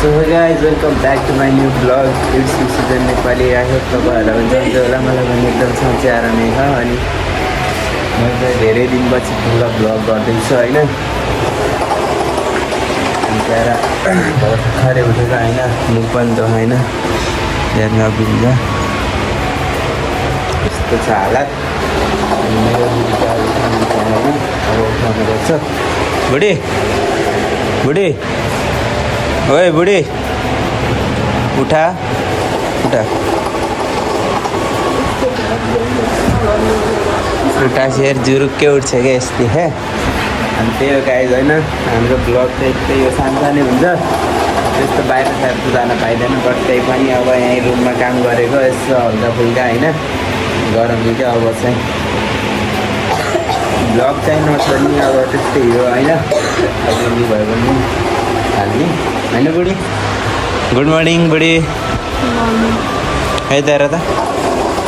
so guys welcome back to my new blog it's season Nepali I hope तपाईँहरूलाई हुन्छ होला मलाई पनि एकदम सन्चै आरामै छ अनि मैले चाहिँ धेरै दिनपछि ठुलो ब्लग गर्दैछु होइन त्यहाँ भर्खरै उठेर होइन मुख पनि होइन हेर्न बुझ्छ यस्तो छ हालत अनि मेरो होइन अब उठाउनु पर्छ बुढी बुढी ओए बुढी उठा उठा उठा शेर जुरुक्कै उठ्छ क्या यस्तै है अनि त्यही हो गाइज होइन हाम्रो ब्लग चाहिँ त्यही हो सानसानै हुन्छ त्यस्तो बाहिर साइड जान पाइँदैन बट त्यही पनि अब यहीँ रुममा काम गरेको यसो हल्का फुल्का होइन गरमले क्या अब चाहिँ ब्लग चाहिँ नछोड्ने अब त्यस्तै हो होइन अलिअलि भयो भने हाल्ने होइन बुढी गुड मर्निङ बुढी यता हेर त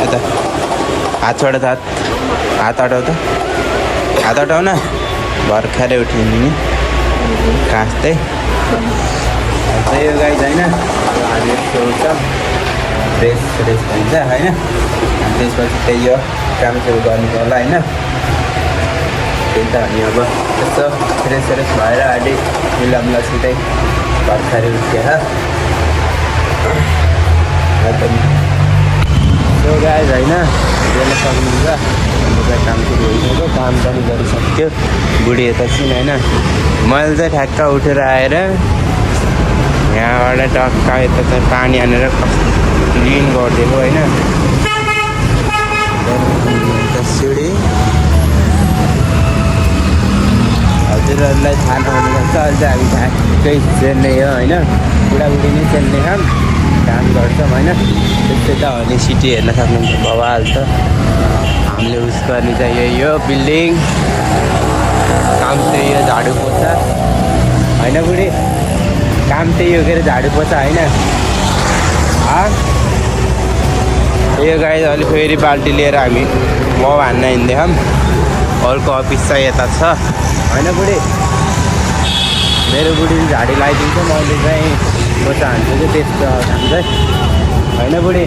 यता हात छोड त हात हटाउ त हात हटाउ न भर्खरै उठिनु नि काँच्दै त्यही हो गाइज होइन आज यस्तो हुन्छ फ्रेस फ्रेस हुन्छ होइन अनि त्यसपछि त्यही हो काम सुरु गर्नु होला होइन त्यही त हामी अब यस्तो फ्रेस फ्रेस भएर अहिले मिलाउँला छिटै भर्खरै उठेर सो गाइज होइन हेर्न सक्नुहुन्छ हाम्रो काम सुरु भइसक्यो काम पनि गरिसक्यो बुढी यता छिन् होइन मैले चाहिँ ठ्याक्क उठेर आएर यहाँबाट टक्क यता चाहिँ पानी हानेर क्लिन गरिदिएको होइन सिँढी हजुरहरूलाई थाहा नहुनुपर्छ अहिले चाहिँ हामी ठ्याक्कै चेन्नई हो होइन बुढाबुढी नै चेन्नई काम गर्छौँ होइन त्यस्तै त हो नि सिटी हेर्न सक्नुहुन्छ बवाल त हामीले उस गर्ने चाहिँ यही हो बिल्डिङ काम त्यही हो झाडु पोछा होइन बुढी काम त्यही हो के अरे झाडु पोछा होइन यो गाई अहिले फेरि बाल्टी लिएर हामी म हान्न हिँड्दैछौँ अर्को अफिस चाहिँ यता छ होइन बुढी मेरो बुढीले झाडी लगाइदिन्छ मैले चाहिँ पोचा हान्छु कि त्यस्तो काम चाहिँ होइन बुढी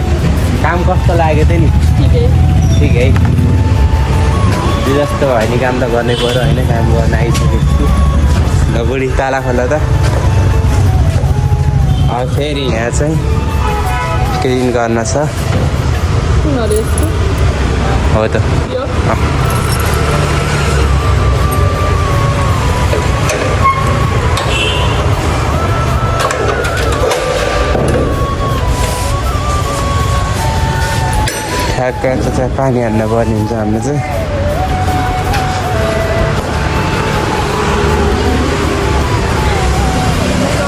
काम कस्तो लागेको थियो नि ठिक है जस्तो भयो नि काम त गर्नै पऱ्यो होइन काम गर्न आइसकेको छु ल बुढी ताला खोला त अब फेरि यहाँ चाहिँ क्लिन गर्न छ हो त ठ्याक्क चाहिँ पानी हाल्न पर्ने हुन्छ हाम्रो चाहिँ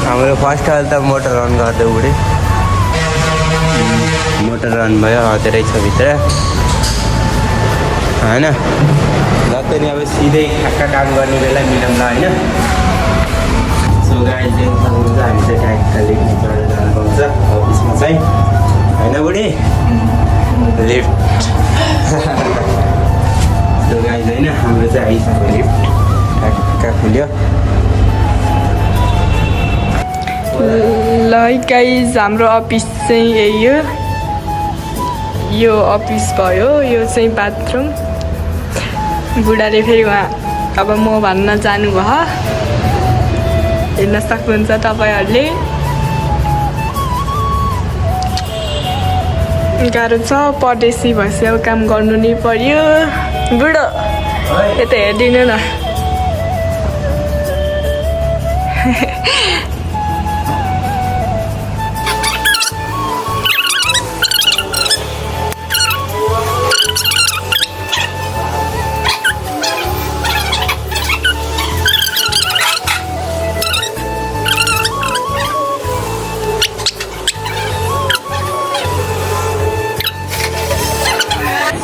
हाम्रो फर्स्ट अहिले त मोटर रन गरिदियो बुढी मोटर रन भयो धेरै छ भित्र होइन जति नि अब सिधै ठ्याक्क काम गर्ने बेला मिलाउँला होइन सो गाइस सक्नुहुन्छ हामी चाहिँ ठ्याक्क लेख्ने चढेर जानु पाउँछ अफिसमा चाहिँ होइन बुढी लिफ्ट सो गाइस होइन हाम्रो चाहिँ आइसक्यो लिफ्ट ठ्याक्क खुल्यो ल गाइज हाम्रो अफिस चाहिँ यही हो यो अफिस भयो यो चाहिँ बाथरुम बुढाले फेरि उहाँ अब म भन्न जानुभयो हेर्न सक्नुहुन्छ तपाईँहरूले गाह्रो छ परदेशी भएपछि अब काम गर्नु नै पर्यो बुढो यता हेरिदिनु न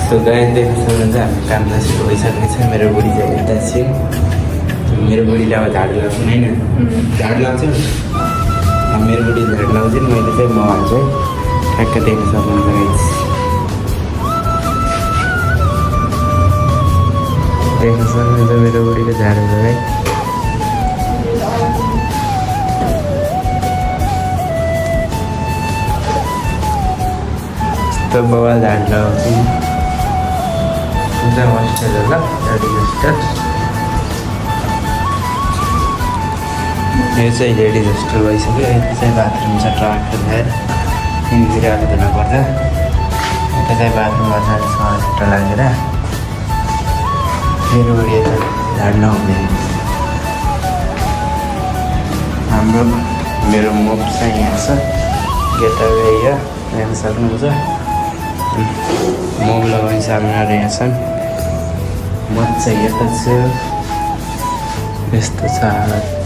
सो गाइस देख्न सक्नुहुन्छ हाम्रो काम त सुरु भइसकेको छ मेरो बुढी चाहिँ यता चाहिँ मेरो बुढीले अब झाडु लगाउँछ होइन झाडु लगाउँछ मेरो बुढी झाडु लगाउँछ मैले चाहिँ म हाल्छु ठ्याक्क देख्न सक्नुहुन्छ गाइस देख्न सक्नुहुन्छ मेरो बुढीको झाडु लगाइ यस्तो बवाल झाड लगाउँछु पूजा होस्टेल हो ल लेडिज होस्टेल यो चाहिँ लेडिज होस्टेल भइसक्यो यता चाहिँ बाथरुम छ ट्राक्टर ल्याएर तिनतिर अलि धुनुपर्छ यता चाहिँ बाथरुम गर्छ छिट्टो लागेर मेरो उयो झाड नहुने हाम्रो मेरो मोप चाहिँ यहाँ छ गेटवे यो हेर्न सक्नुहुन्छ मोब लगाउने सामानहरू यहाँ छन् म चाहिँ यता छु यस्तो छ हालत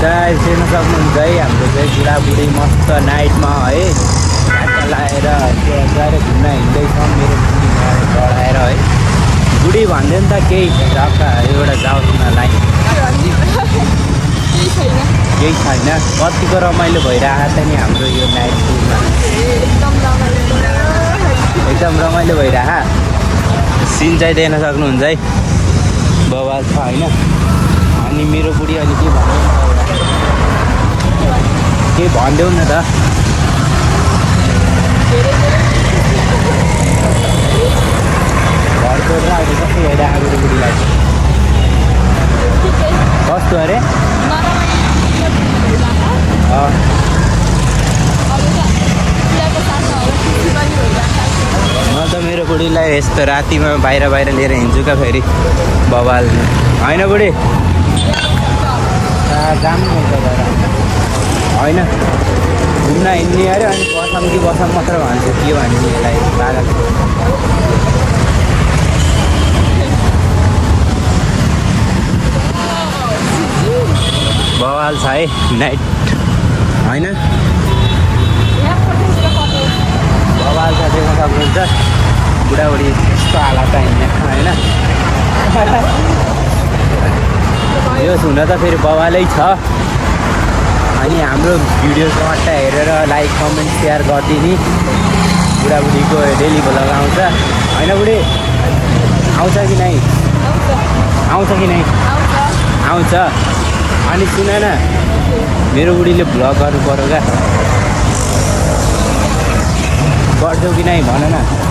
गाइस हेर्न सक्नुहुन्छ है हाम्रो चाहिँ बुढाबुढी मस्त नाइटमा है आँटा लगाएर त्यो गएर घुम्न हिँड्दैछौँ मेरो बुढी बढाएर है बुढी भन्दै नि त केही ढक्का एउटा जाओस् न लाइन केही छैन कतिको रमाइलो भइरहेको छ नि हाम्रो यो नाइट टुरमा एकदम रमाइलो भइरहेको सिन चाहिँ देख्न सक्नुहुन्छ है बवाल छ होइन अनि मेरो बुढी अहिले के भन्नु केही भनिदेऊ न त घर छोडेर अहिले कस्तो भइरहेको मेरो बुढीलाई कस्तो अरे म त मेरो बुढीलाई यस्तो रातिमा बाहिर बाहिर लिएर हिँड्छु क्या फेरि बवाल होइन बुढी काम होइन घुम्न हिँड्ने अरे अनि बसम कि बसम मात्र भन्छु के भन्ने यसलाई पागल बवाल छ है नाइट होइन बवाल छ देख्न सक्नुहुन्छ बुढाबुढी यस्तो हालत हिँड्ने होइन यो हुन त फेरि बवालै छ अनि हाम्रो भिडियो मात्रै हेरेर लाइक कमेन्ट सेयर गरिदिने बुढाबुढीको डेली भ्लग आउँछ होइन बुढी आउँछ कि नै आउँछ कि नै आउँछ अनि सुन न मेरो बुढीले भ्लग गर्नु पऱ्यो क्या गर्छौ कि नै भन न